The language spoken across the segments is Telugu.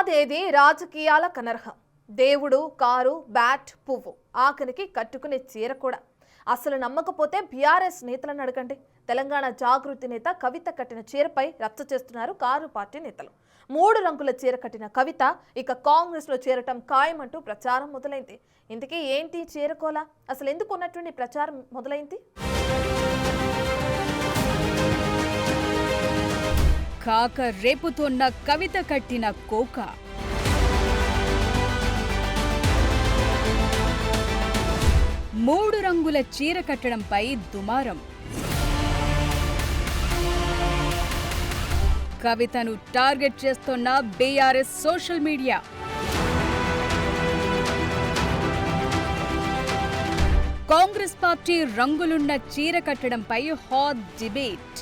కాదేది రాజకీయాల కనర్హం. దేవుడు, కారు, బ్యాట్, పువ్వు, ఆఖరికి కట్టుకునే చీర కూడా. అసలు నమ్మకపోతే బీఆర్ఎస్ నేతలను అడగండి. తెలంగాణ జాగృతి నేత కవిత కట్టిన చీరపై రచ్చ చేస్తున్నారు కారు పార్టీ నేతలు. 3 రంగుల చీర కట్టిన కవిత ఇక కాంగ్రెస్ లో చేరటం ఖాయమంటూ ప్రచారం మొదలైంది. ఇంతకీ ఏంటి చీరకోలా? అసలు ఎందుకు ఉన్నటువంటి ప్రచారం మొదలైంది? కాక రేపుతోన్న కవిత కట్టిన కోక. మూడు రంగుల చీర కట్టడంపై దుమారం. కవితను టార్గెట్ చేస్తున్న BRS social media. Congress party రంగులున్న చీర కట్టడంపై హాట్ డిబేట్.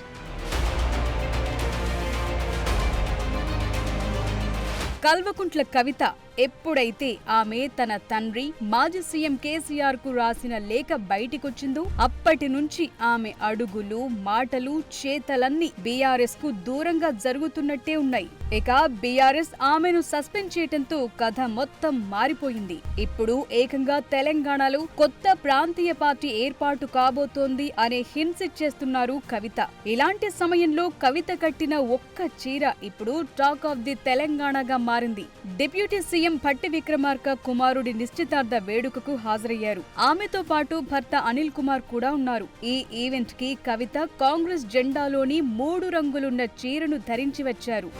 కల్వకుంట్ల కవిత ఎప్పుడైతే ఆమె తన తండ్రి మాజీ సీఎం కేసీఆర్ కు రాసిన లేఖ బయటికొచ్చిందో అప్పటి నుంచి ఆమె అడుగులు, మాటలు, చేతలన్నీ బీఆర్ఎస్ కు దూరంగా జరుగుతున్నట్టే ఉన్నాయి. ఇక బీఆర్ఎస్ ఆమెను సస్పెండ్ చేయడంతో కథ మొత్తం మారిపోయింది. ఇప్పుడు ఏకంగా తెలంగాణలో కొత్త ప్రాంతీయ పార్టీ ఏర్పాటు కాబోతోంది అనే హింట్స్ ఇచ్చేస్తున్నారు కవిత. ఇలాంటి సమయంలో కవిత కట్టిన ఒక్క చీర ఇప్పుడు టాక్ ఆఫ్ ది తెలంగాణగా మారింది. డిప్యూటీ సీఎం భట్టి విక్రమార్క కుమారుడి నిశ్చితార్థ వేడుకకు హాజరయ్యారు. ఆమెతో పాటు భర్త అనిల్ కుమార్ కూడా ఉన్నారు. ఈ ఈవెంట్ కి కవిత కాంగ్రెస్ జెండాలోని 3 రంగులున్న చీరను ధరించి వచ్చారు.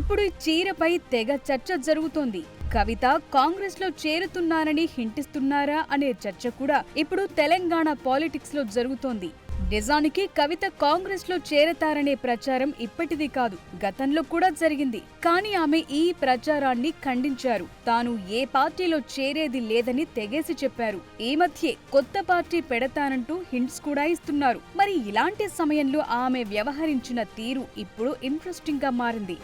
ఇప్పుడు ఈ చీరపై తెగ చర్చ జరుగుతోంది. కవిత కాంగ్రెస్ లో చేరుతున్నారని హింటిస్తున్నారా అనే చర్చ కూడా ఇప్పుడు తెలంగాణ పాలిటిక్స్ లో జరుగుతోంది. నిజానికి కవిత కాంగ్రెస్ లో చేరతారనే ప్రచారం ఇప్పటిది కాదు, గతంలో కూడా జరిగింది. కానీ ఆమె ఈ ప్రచారాన్ని ఖండించారు. తాను ఏ పార్టీలో చేరేది లేదని తెగేసి చెప్పారు. ఈ మధ్యే కొత్త పార్టీ పెడతానంటూ హింట్స్ కూడా ఇస్తున్నారు. మరి ఇలాంటి సమయంలో ఆమె వ్యవహరించిన తీరు ఇప్పుడు ఇంట్రెస్టింగ్ గా మారింది.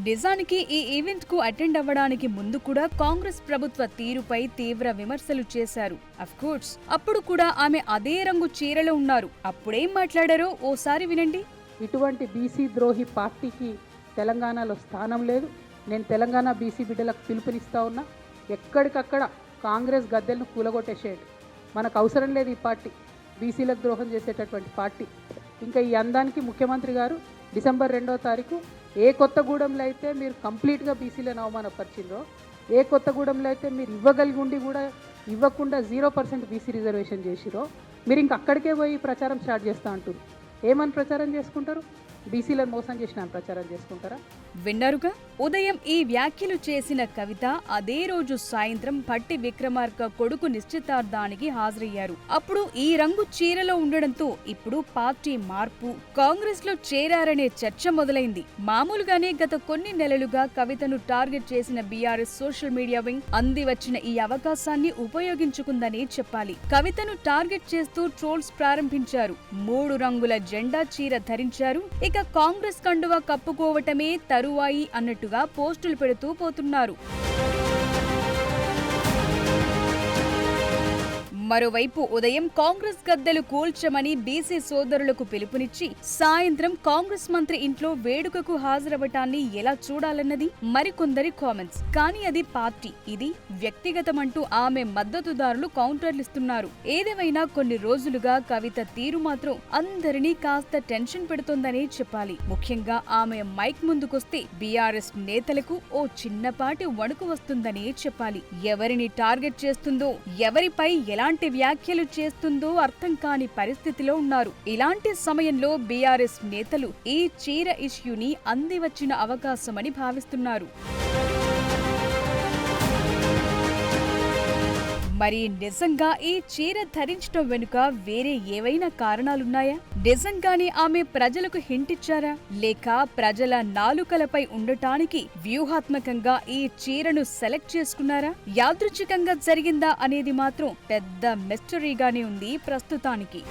నిజానికి ఈ ఈవెంట్ కు అటెండ్ అవ్వడానికి ముందు కూడా కాంగ్రెస్ ప్రభుత్వ తీరుపై తీవ్ర విమర్శలు చేశారు. అఫ్కోర్స్ అప్పుడు కూడా ఆమె అదే రంగు చీరలో ఉన్నారు. అప్పుడేం మాట్లాడారో ఓసారి వినండి. ఇటువంటి బీసీ ద్రోహి పార్టీకి తెలంగాణలో స్థానం లేదు. నేను తెలంగాణ బీసీ బిడ్డలకు పిలుపునిస్తా ఉన్నా, ఎక్కడికక్కడ కాంగ్రెస్ గద్దెలను కూలగొట్టేసేయండి. మనకు అవసరం లేదు ఈ పార్టీ, బీసీలకు ద్రోహం చేసేటటువంటి పార్టీ. ఇంకా ఈ అందానికి ముఖ్యమంత్రి గారు డిసెంబర్ 2వ తారీఖు ఏ కొత్తగూడెంలో అయితే మీరు కంప్లీట్గా బీసీలను అవమానపరిచిండ్రో, ఏ కొత్తగూడెంలో అయితే మీరు ఇవ్వగలిగి ఉండి కూడా ఇవ్వకుండా 0% బీసీ రిజర్వేషన్ చేసిరో, మీరు ఇంక అక్కడికే పోయి ప్రచారం స్టార్ట్ చేస్తూ అంటారు. ఏమని ప్రచారం చేసుకుంటారు? బీసీలను మోసం చేసిన ప్రచారం చేసుకుంటారా? విన్నారుగా, ఉదయం ఈ వ్యాఖ్యలు చేసిన కవిత అదే రోజు సాయంత్రం భట్టి విక్రమార్క కొడుకు నిశ్చితార్థానికి హాజరయ్యారు. అప్పుడు ఈ రంగు చీరలో ఉండడంతో ఇప్పుడు పార్టీ మార్పు, కాంగ్రెస్ లో చేరారనే చర్చ మొదలైంది. మామూలుగానే గత కొన్ని నెలలుగా కవితను టార్గెట్ చేసిన బీఆర్ఎస్ సోషల్ మీడియా వింగ్ అంది వచ్చిన ఈ అవకాశాన్ని ఉపయోగించుకుందనే చెప్పాలి. కవితను టార్గెట్ చేస్తూ ట్రోల్స్ ప్రారంభించారు. 3 రంగుల జెండా చీర ధరించారు. ఇక కాంగ్రెస్ కండువా కప్పుకోవటమే తరువాయి అన్నట్టుగా పోస్టులు పెడుతూ పోతున్నారు. మరోవైపు ఉదయం కాంగ్రెస్ గద్దెలు కూల్చమని బీసీ సోదరులకు పిలుపునిచ్చి సాయంత్రం కాంగ్రెస్ మంత్రి ఇంట్లో వేడుకకు హాజరవటాన్ని ఎలా చూడాలన్నది మరికొందరి కామెంట్స్. కానీ అది పార్టీ, ఇది వ్యక్తిగతమంటూ ఆమె మద్దతుదారులు కౌంటర్లిస్తున్నారు. ఏదేమైనా కొన్ని రోజులుగా కవిత తీరు మాత్రం అందరినీ కాస్త టెన్షన్ పెడుతోందనే చెప్పాలి. ముఖ్యంగా ఆమె మైక్ ముందుకొస్తే బీఆర్ఎస్ నేతలకు ఓ చిన్నపాటి వణుకు వస్తుందనే చెప్పాలి. ఎవరిని టార్గెట్ చేస్తుందో, ఎవరిపై ఎలాంటి వ్యాఖ్యలు చేస్తుందో అర్థం కాని పరిస్థితిలో ఉన్నారు. ఇలాంటి సమయంలో బీఆర్ఎస్ నేతలు ఈ చీర ఇష్యూని అందివచ్చిన అవకాశమని భావిస్తున్నారు. మరి నిజంగా ఈ చీర ధరించడం వెనుక వేరే ఏవైనా కారణాలున్నాయా? నిజంగానే ఆమె ప్రజలకు హింటిచ్చారా? లేక ప్రజల నాలుకలపై ఉండటానికి వ్యూహాత్మకంగా ఈ చీరను సెలెక్ట్ చేసుకున్నారా? యాదృచ్ఛికంగా జరిగిందా అనేది మాత్రం పెద్ద మిస్టరీగానే ఉంది ప్రస్తుతానికి.